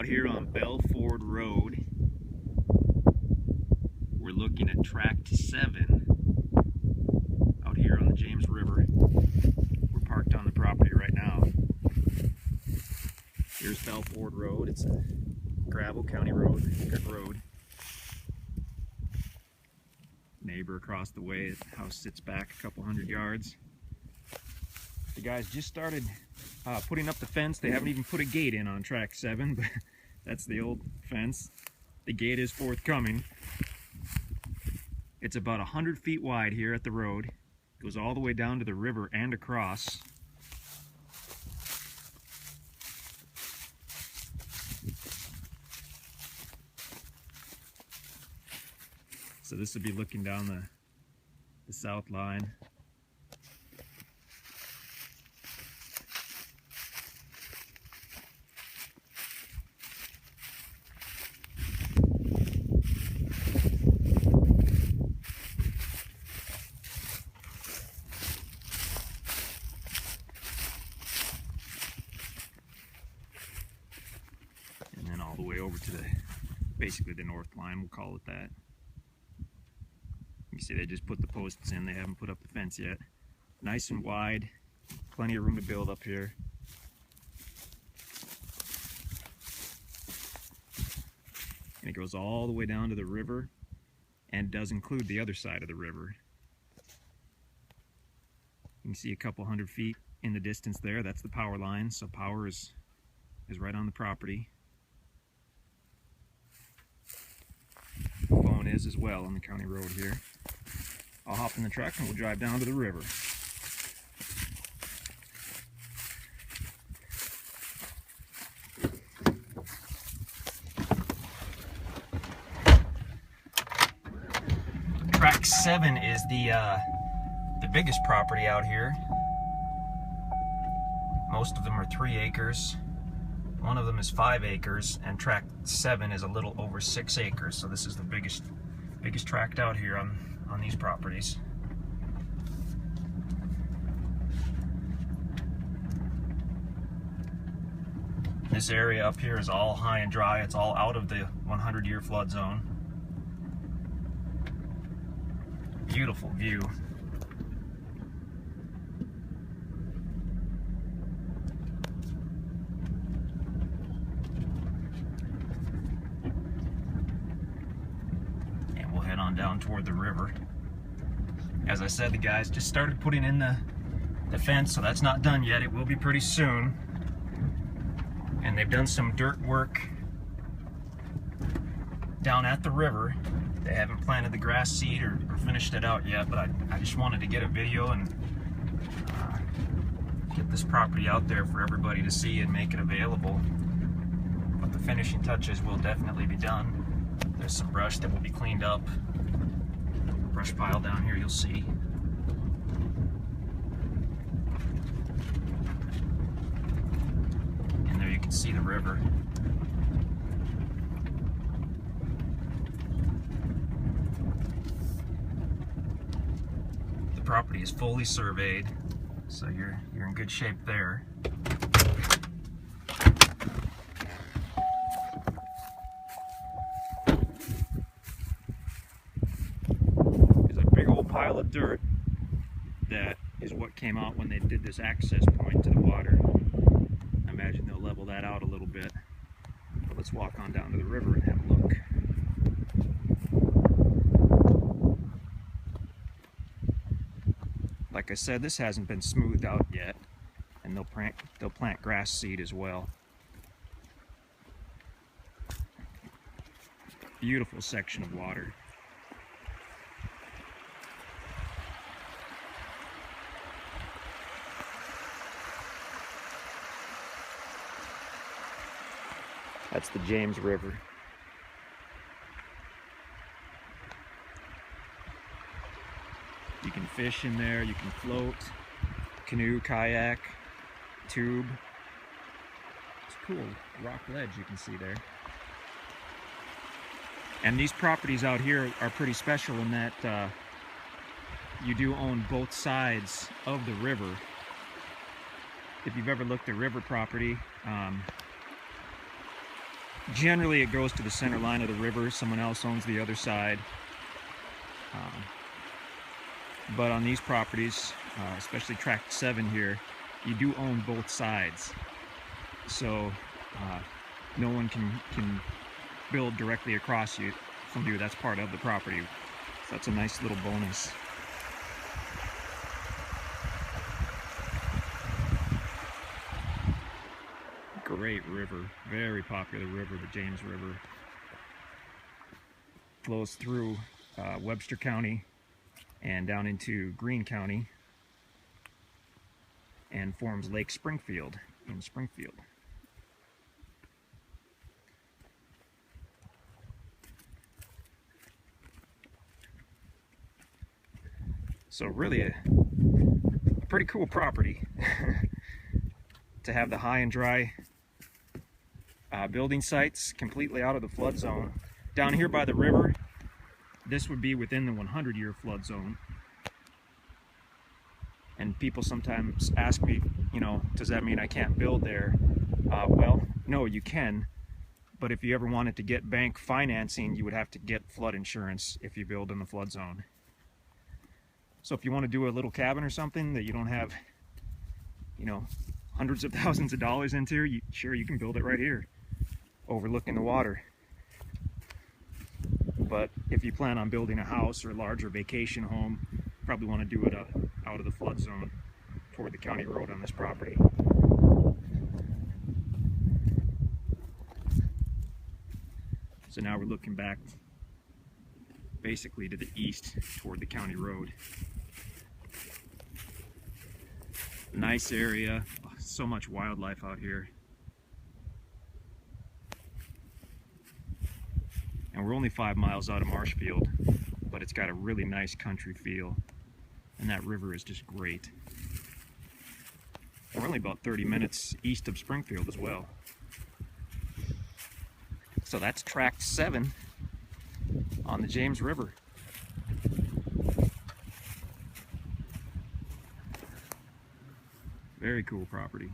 Out here on Belford Road, we're looking at Tract 7 out here on the James River. We're parked on the property right now. Here's Belford Road. It's a gravel county road, good road. Neighbor across the way, the house sits back a couple hundred yards. The guys just started putting up the fence. They haven't even put a gate in on Tract 7, but that's the old fence. The gate is forthcoming. It's about 100 feet wide here at the road. It goes all the way down to the river and across. So this would be looking down the south line. And then all the way over to basically the north line, we'll call it that. You see they just put the posts in, they haven't put up the fence yet. Nice and wide, plenty of room to build up here. And it goes all the way down to the river and does include the other side of the river. You can see a couple hundred feet in the distance there, that's the power line, so power is right on the property. Phone is as well on the county road here. I'll hop in the truck and we'll drive down to the river. Tract 7 is the biggest property out here. Most of them are 3 acres. One of them is 5 acres, and Tract 7 is a little over 6 acres. So this is the biggest tract out here on these properties. This area up here is all high and dry. It's all out of the 100-year flood zone. Beautiful view. Head on down toward the river. As I said, the guys just started putting in the fence, so that's not done yet. It will be pretty soon. And they've done some dirt work down at the river. They haven't planted the grass seed or finished it out yet, but I just wanted to get a video and get this property out there for everybody to see and make it available. But the finishing touches will definitely be done. There's some brush that will be cleaned up. Brush pile down here, you'll see. And there you can see the river. The property is fully surveyed, so you're in good shape there. Pile of dirt that is what came out when they did this access point to the water. I imagine they'll level that out a little bit. But let's walk on down to the river and have a look. Like I said, this hasn't been smoothed out yet, and they'll plant grass seed as well. Beautiful section of water. That's the James River. You can fish in there, you can float, canoe, kayak, tube. It's cool, rock ledge you can see there. And these properties out here are pretty special in that you do own both sides of the river. If you've ever looked at river property, Generally, it goes to the center line of the river. Someone else owns the other side. But on these properties, especially Tract 7 here, you do own both sides. So no one can build directly across you from you. That's part of the property. So that's a nice little bonus. Great river, very popular river, the James River. Flows through Webster County and down into Greene County and forms Lake Springfield in Springfield. So really a pretty cool property to have the high and dry building sites completely out of the flood zone. Down here by the river, this would be within the 100-year flood zone. And people sometimes ask me, you know, does that mean I can't build there? Well, no, you can. But if you ever wanted to get bank financing, you would have to get flood insurance if you build in the flood zone. So if you want to do a little cabin or something that you don't have, you know, hundreds of thousands of dollars into, sure, you can build it right here, overlooking the water. But if you plan on building a house or a larger vacation home, you probably want to do it out of the flood zone toward the county road on this property. So now we're looking back basically to the east toward the county road. Nice area, so much wildlife out here. And we're only 5 miles out of Marshfield, but it's got a really nice country feel. And that river is just great. We're only about 30 minutes east of Springfield as well. So that's Tract 7 on the James River. Very cool property.